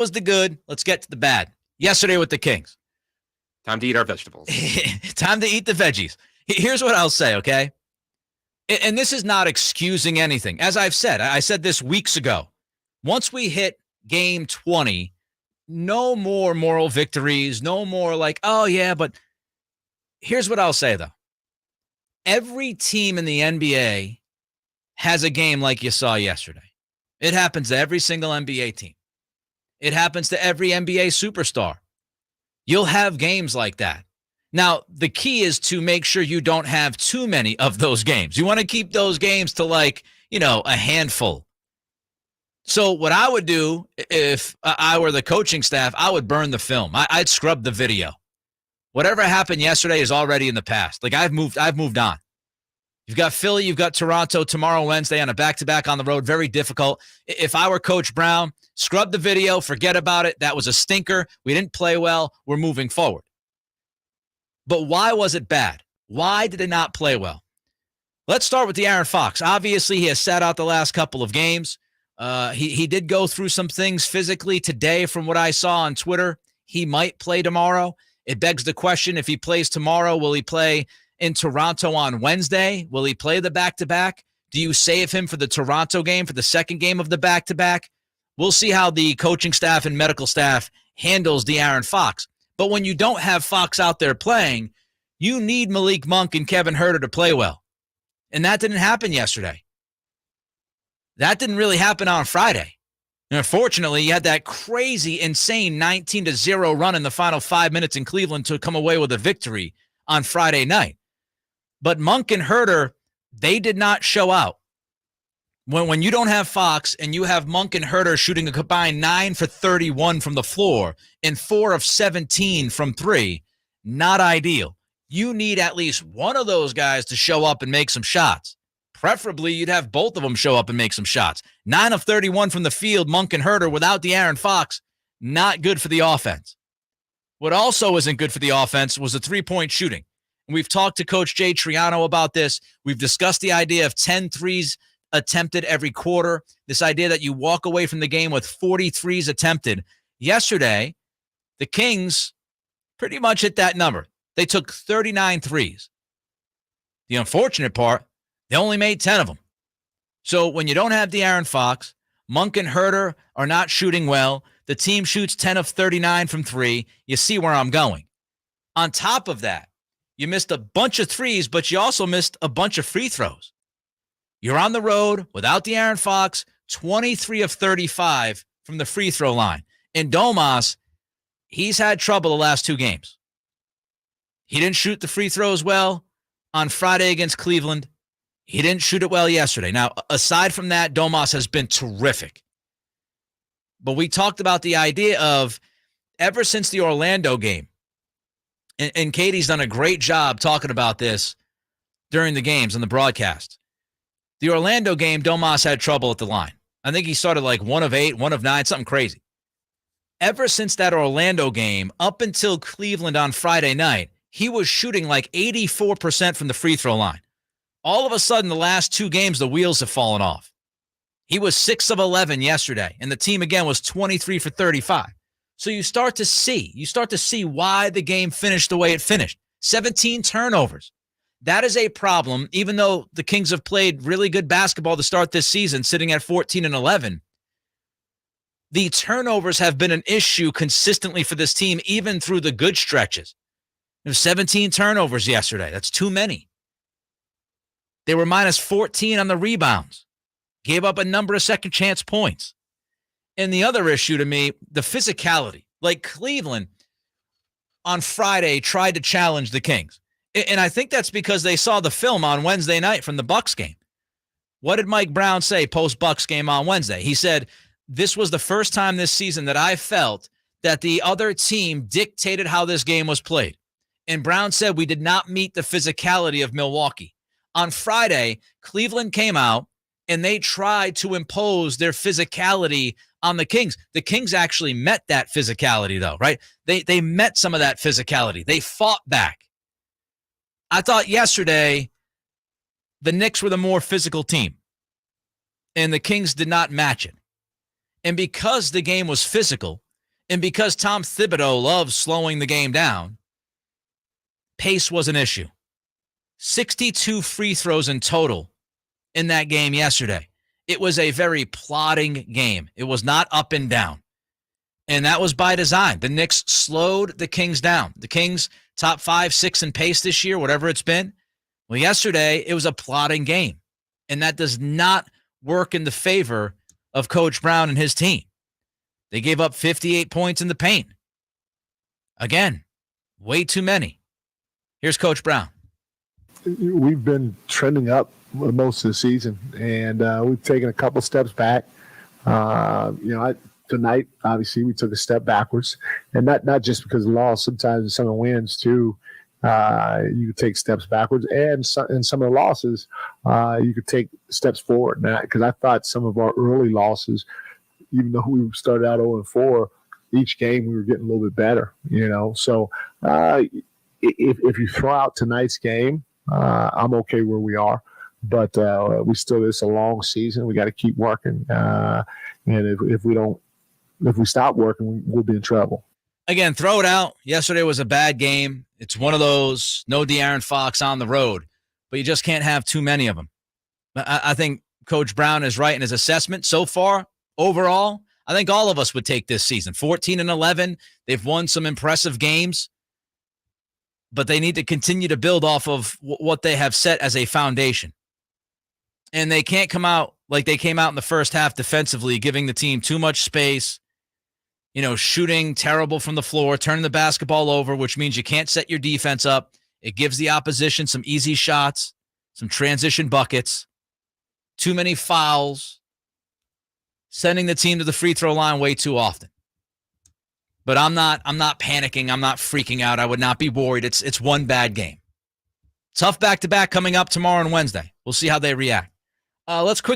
was the good. Let's get to the bad. Yesterday with the Kings. Time to eat our vegetables. Time to eat the veggies. Here's what I'll say, okay? And this is not excusing anything. As I've said, I said this weeks ago. Once we hit game 20, no more moral victories, no more like, oh, yeah, but here's what I'll say, though. Every team in the NBA has a game like you saw yesterday. It happens to every single NBA team. It happens to every NBA superstar. You'll have games like that. Now, the key is to make sure you don't have too many of those games. You want to keep those games to a handful. So what I would do if I were the coaching staff, I would burn the film. I'd scrub the video. Whatever happened yesterday is already in the past. I've moved on. You've got Philly, you've got Toronto tomorrow, Wednesday on a back-to-back on the road. Very difficult. If I were Coach Brown, scrub the video, forget about it. That was a stinker. We didn't play well. We're moving forward. But why was it bad? Why did it not play well? Let's start with the Aaron Fox. Obviously, he has sat out the last couple of games. He did go through some things physically today from what I saw on Twitter. He might play tomorrow. It begs the question, if he plays tomorrow, will he play in Toronto on Wednesday? Will he play the back-to-back? Do you save him for the Toronto game, for the second game of the back-to-back? We'll see how the coaching staff and medical staff handles the Aaron Fox. But when you don't have Fox out there playing, you need Malik Monk and Kevin Huerter to play well. And that didn't happen yesterday. That didn't really happen on Friday. And unfortunately, you had that crazy, insane 19-0 run in the final 5 minutes in Cleveland to come away with a victory on Friday night. But Monk and Huerter, they did not show out. When you don't have Fox and you have Monk and Huerter shooting a combined 9 for 31 from the floor and 4 of 17 from 3, not ideal. You need at least one of those guys to show up and make some shots. Preferably, you'd have both of them show up and make some shots. 9 of 31 from the field, Monk and Huerter without the Aaron Fox, not good for the offense. What also isn't good for the offense was the three-point shooting. We've talked to Coach Jay Triano about this. We've discussed the idea of 10 threes attempted every quarter, this idea that you walk away from the game with 40 threes attempted. Yesterday, the Kings pretty much hit that number. They took 39 threes. The unfortunate part, they only made 10 of them. So when you don't have De'Aaron Fox, Monk and Huerter are not shooting well. The team shoots 10 of 39 from 3. You see where I'm going. On top of that, you missed a bunch of threes, but you also missed a bunch of free throws. You're on the road without De'Aaron Fox, 23 of 35 from the free throw line. And Domas, he's had trouble the last 2 games. He didn't shoot the free throws well on Friday against Cleveland. He didn't shoot it well yesterday. Now, aside from that, Domas has been terrific. But we talked about the idea of ever since the Orlando game, and Katie's done a great job talking about this during the games on the broadcast. The Orlando game, Domas had trouble at the line. I think he started like 1 of 8, 1 of 9, something crazy. Ever since that Orlando game, up until Cleveland on Friday night, he was shooting like 84% from the free throw line. All of a sudden, the last 2 games, the wheels have fallen off. He was 6 of 11 yesterday, and the team again was 23 for 35. So you start to see why the game finished the way it finished. 17 turnovers. That is a problem, even though the Kings have played really good basketball to start this season, sitting at 14 and 11. The turnovers have been an issue consistently for this team, even through the good stretches. There were 17 turnovers yesterday. That's too many. They were minus 14 on the rebounds. Gave up a number of second chance points. And the other issue to me, the physicality. Like Cleveland on Friday tried to challenge the Kings. And I think that's because they saw the film on Wednesday night from the Bucks game. What did Mike Brown say post-Bucks game on Wednesday? He said, this was the first time this season that I felt that the other team dictated how this game was played. And Brown said we did not meet the physicality of Milwaukee. On Friday, Cleveland came out and they tried to impose their physicality on the Kings. The Kings actually met that physicality, though, right? They met some of that physicality. They fought back. I thought yesterday the Knicks were the more physical team, and the Kings did not match it. And because the game was physical, And because Tom Thibodeau loves slowing the game down, pace was an issue. 62 free throws in total in that game yesterday. It was a very plodding game. It was not up and down. And that was by design. The Knicks slowed the Kings down. The Kings top 5, 6 in pace this year, whatever it's been. Well, yesterday it was a plodding game. And that does not work in the favor of Coach Brown and his team. They gave up 58 points in the paint. Again, way too many. Here's Coach Brown. We've been trending up most of the season, and we've taken a couple steps back. Tonight, obviously, we took a step backwards, and not just because of the loss. Sometimes in some of the wins, too, you could take steps backwards, and in some of the losses, you could take steps forward. Because I thought some of our early losses, even though we started out 0-4, each game we were getting a little bit better. So if you throw out tonight's game, I'm okay where we are. But it's a long season. We got to keep working, and if we stop working, we'll be in trouble. Again, throw it out. Yesterday was a bad game. It's one of those, no De'Aaron Fox on the road, but you just can't have too many of them. I think Coach Brown is right in his assessment so far. Overall, I think all of us would take this season. 14-11, they've won some impressive games, but they need to continue to build off of what they have set as a foundation. And they can't come out like they came out in the first half defensively, giving the team too much space, shooting terrible from the floor, turning the basketball over, which means you can't set your defense up. It gives the opposition some easy shots, some transition buckets, too many fouls, sending the team to the free throw line way too often. But I'm not panicking. I'm not freaking out. I would not be worried. It's one bad game. Tough back-to-back coming up tomorrow and Wednesday. We'll see how they react. Let's quickly